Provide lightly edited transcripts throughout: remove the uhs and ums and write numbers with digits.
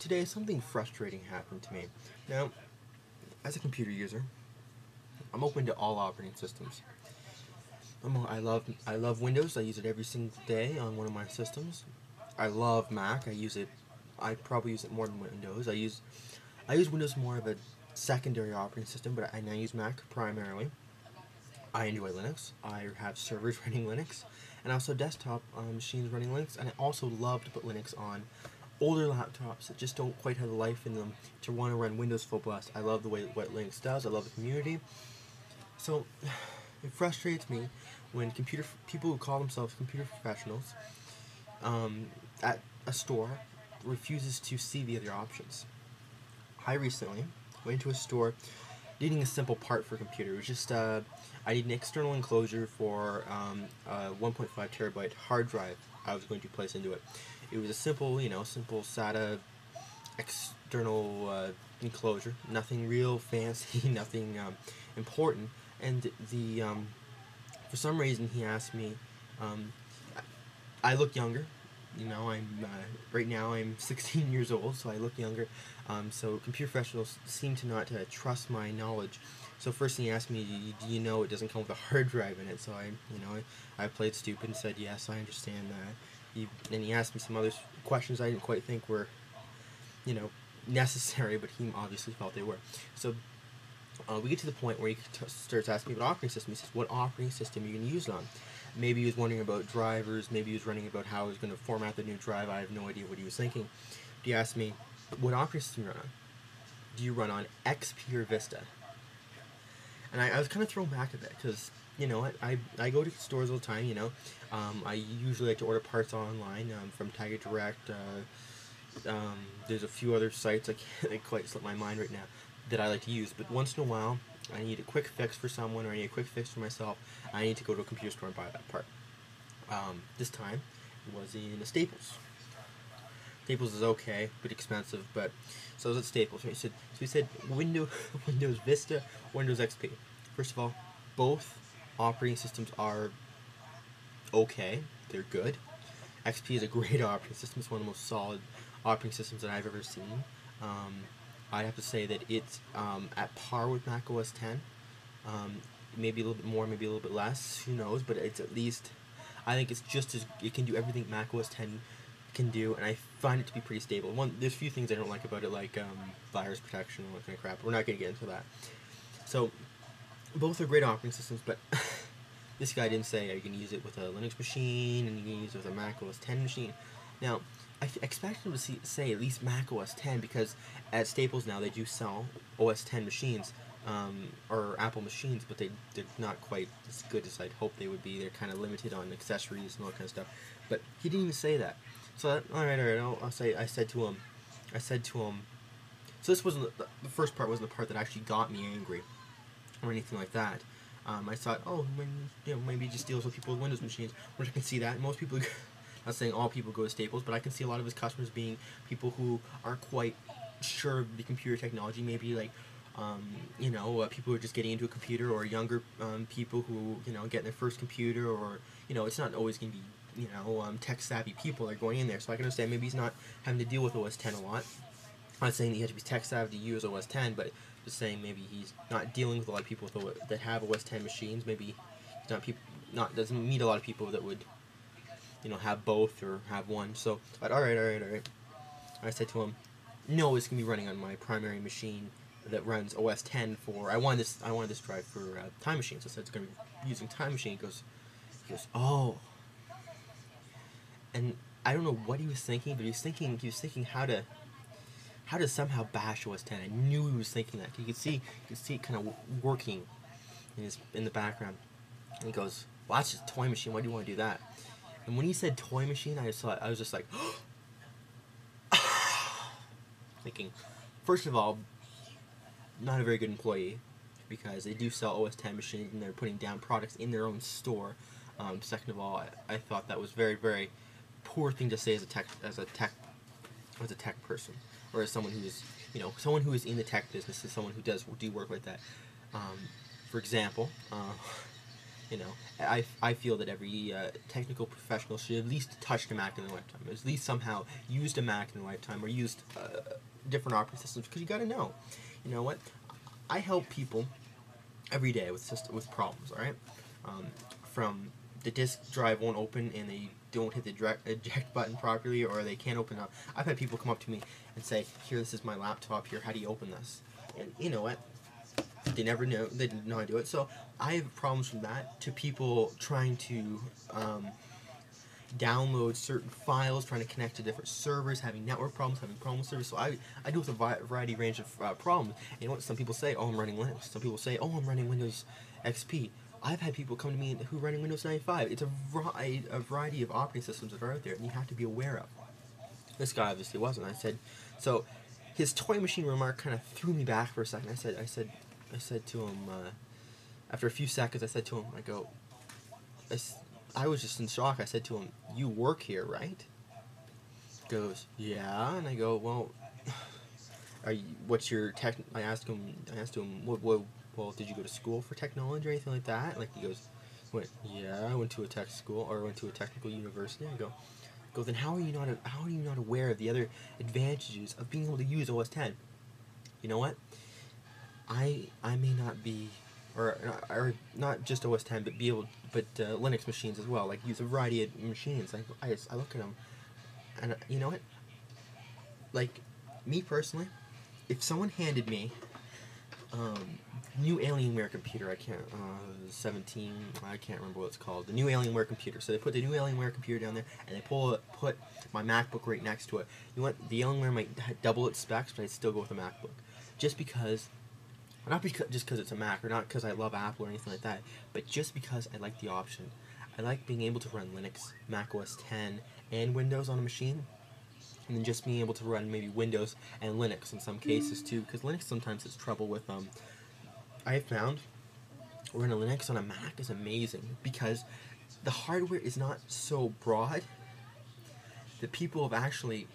Today, something frustrating happened to me. Now, as a computer user, I'm open to all operating systems. I love Windows. I use it every single day on one of my systems. I love Mac. I probably use it more than Windows. I use Windows more of a secondary operating system, but I use Mac primarily. I enjoy Linux. I have servers running Linux, and also desktop machines running Linux. And I also love to put Linux on older laptops that just don't quite have the life in them to want to run Windows full blast. I love the way what Linux does. I love the community. So it frustrates me when people who call themselves computer professionals at a store refuses to see the other options. I recently went to a store needing a simple part for a computer. It was just I need an external enclosure for a 1.5 terabyte hard drive I was going to place into it. It was a simple, simple SATA external enclosure, nothing real fancy, nothing important. And for some reason he asked me, I look younger. Right now I'm 16 years old, so I look younger. So computer professionals seem to not trust my knowledge. So first thing he asked me, do you know it doesn't come with a hard drive in it? So I played stupid and said, yes, I understand that. And he asked me some other questions I didn't quite think were, necessary, but he obviously felt they were. So we get to the point where he starts asking me what operating system. He says, what operating system are you going to use it on? Maybe he was wondering about drivers, maybe he was wondering about how I was going to format the new drive. I have no idea what he was thinking. But he asked me, what operating system you run on? Do you run on XP or Vista? And I was kind of thrown back a bit, because, I go to stores all the time, I usually like to order parts online from Thezrtech. There's a few other sites I can't quite slip my mind right now that I like to use, but once in a while I need a quick fix for someone, or I need a quick fix for myself. I need to go to a computer store and buy that part. This time it was in a Staples. Staples is okay, but expensive, but so I was at Staples. So he said Windows Vista, Windows XP. First of all, both operating systems are okay. They're good. XP is a great operating system. It's one of the most solid operating systems that I've ever seen. I'd have to say that it's at par with Mac OS 10. Maybe a little bit more, maybe a little bit less. Who knows? But it's at least, I think it's just as, it can do everything Mac OS 10 can do, and I find it to be pretty stable. There's a few things I don't like about it, like virus protection and all that kind of crap. We're not going to get into that. So both are great operating systems, but this guy didn't say you can use it with a Linux machine and you can use it with a Mac OS 10 machine. Now, I expected him to say at least Mac OS 10, because at Staples now they do sell OS 10 machines, or Apple machines, but they're not quite as good as I'd hope they would be. They're kind of limited on accessories and all that kind of stuff. But he didn't even say that. So all right, I said to him. So this wasn't the first part. Wasn't the part that actually got me angry, or anything like that. I thought, oh, maybe he just deals with people with Windows machines, which I can see that. Most people, not saying all people go to Staples, but I can see a lot of his customers being people who aren't quite sure of the computer technology. Maybe like, people who are just getting into a computer, or younger people who, getting their first computer, or, it's not always going to be, tech savvy people that are going in there. So I can understand maybe he's not having to deal with OS 10 a lot. I'm not saying that you have to be tech savvy to use OS 10, but just saying maybe he's not dealing with a lot of people that have OS 10 machines. Maybe he's doesn't meet a lot of people that would, have both or have one. So, but all right. I said to him, no, it's gonna be running on my primary machine that runs OS 10 for. I wanted this drive for Time Machine. So I said it's gonna be using Time Machine. He goes, oh. And I don't know what he was thinking, but he was thinking how to somehow bash OS 10. I knew he was thinking that. You could see it kind of working in the background. And he goes, well, that's just a toy machine. Why do you want to do that? And when he said toy machine, I was just like, thinking, first of all, not a very good employee, because they do sell OS 10 machines and they're putting down products in their own store. Second of all, I thought that was very, very poor thing to say as a tech person, or as someone who is, someone who is in the tech business, is someone who does do work like that. For example, You know, I feel that every technical professional should at least touch a Mac in their lifetime, at least somehow used a Mac in their lifetime, or used different operating systems, because you got to know. You know what? I help people every day with problems. All right, from the disk drive won't open and they don't hit the eject button properly, or they can't open up. I've had people come up to me and say, "Here, this is my laptop. Here, how do you open this?" And you know what? They never know. They didn't know how to do it. So I have problems from that to people trying to download certain files, trying to connect to different servers, having network problems, having problems with servers. So I deal with a variety range of problems. And you know what? Some people say, "Oh, I'm running Linux." Some people say, "Oh, I'm running Windows XP." I've had people come to me who are running Windows 95. It's a variety of operating systems that are out there, and you have to be aware of. This guy obviously wasn't. I said, so his toy machine remark kind of threw me back for a second. I said to him, after a few seconds, I said to him, I was just in shock. I said to him, "You work here, right?" He goes, "Yeah." And I go, "Well, what's your tech?" I asked him, well, did you go to school for technology or anything like that? Like, he goes, "Yeah, I went to a tech school, or went to a technical university." I go, "Then how are you not aware of the other advantages of being able to use OS 10? You know what? I may not be, or not just OS 10, but Linux machines as well. Like, use a variety of machines." I look at them, and you know what? Like, me personally, if someone handed me new Alienware computer, 17, I can't remember what it's called, the new Alienware computer. So they put the new Alienware computer down there, and they put my MacBook right next to it. You know what? The Alienware might double its specs, but I'd still go with the MacBook, just because. Not just because it's a Mac, or not because I love Apple or anything like that, but just because I like the option. I like being able to run Linux, Mac OS 10, and Windows on a machine, and then just being able to run maybe Windows and Linux in some cases too, because Linux sometimes has trouble with, I have found running Linux on a Mac is amazing, because the hardware is not so broad that people have actually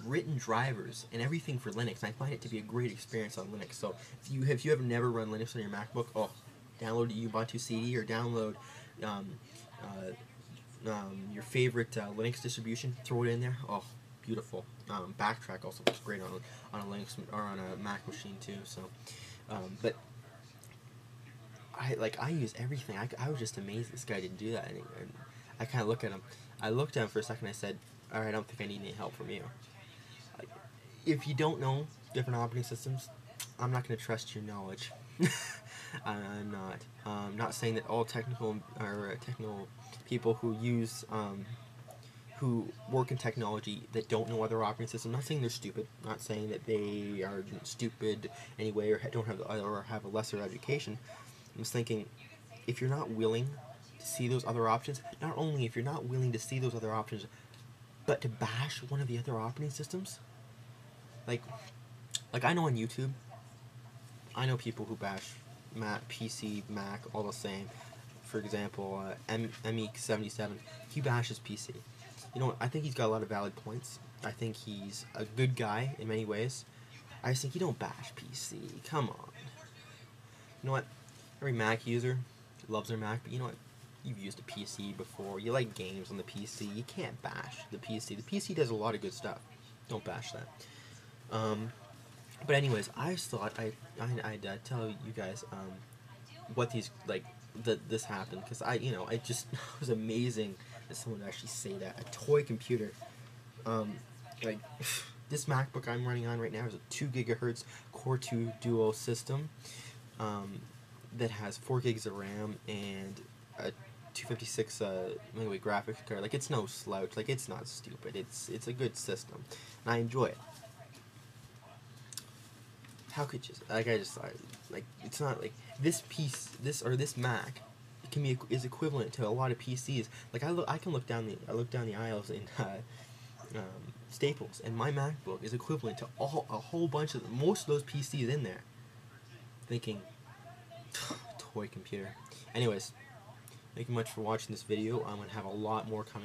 written drivers and everything for Linux, and I find it to be a great experience on Linux. So if you have never run Linux on your MacBook, download Ubuntu CD, or download your favorite Linux distribution, throw it in there. Oh, beautiful. Backtrack also looks great on a Linux or on a Mac machine too. So, but I use everything. I was just amazed this guy didn't do that, and I kind of look at him. I looked at him for a second. I said, "All right, I don't think I need any help from you. If you don't know different operating systems, I'm not going to trust your knowledge." I'm not. Not saying that all technical people who work in technology that don't know other operating systems. I'm not saying they're stupid. Not saying that they are stupid anyway, or have a lesser education. I'm just thinking, if you're not willing to see those other options, not only if you're not willing to see those other options, but to bash one of the other operating systems. Like I know on YouTube, I know people who bash Mac, PC, Mac, all the same. For example, MEek77, he bashes PC. You know what? I think he's got a lot of valid points. I think he's a good guy in many ways. I just think you don't bash PC. Come on. You know what? Every Mac user loves their Mac, but you know what? You've used a PC before. You like games on the PC. You can't bash the PC. The PC does a lot of good stuff. Don't bash that. But anyways, I just thought I'd tell you guys what this happened, because I just it was amazing that someone would actually say that. A toy computer, like this MacBook I'm running on right now is a 2 gigahertz Core 2 Duo system that has 4 gigs of RAM and a 256 megabyte graphics card. Like, it's no slouch. Like, it's not stupid. It's a good system, and I enjoy it. How could you, like, I just thought, like, it's not like this Mac is equivalent to a lot of PCs. Like, I look down the aisles in Staples, and my MacBook is equivalent to a whole bunch of most of those PCs in there. Thinking, toy computer. Anyways, thank you much for watching this video. I'm gonna have a lot more coming.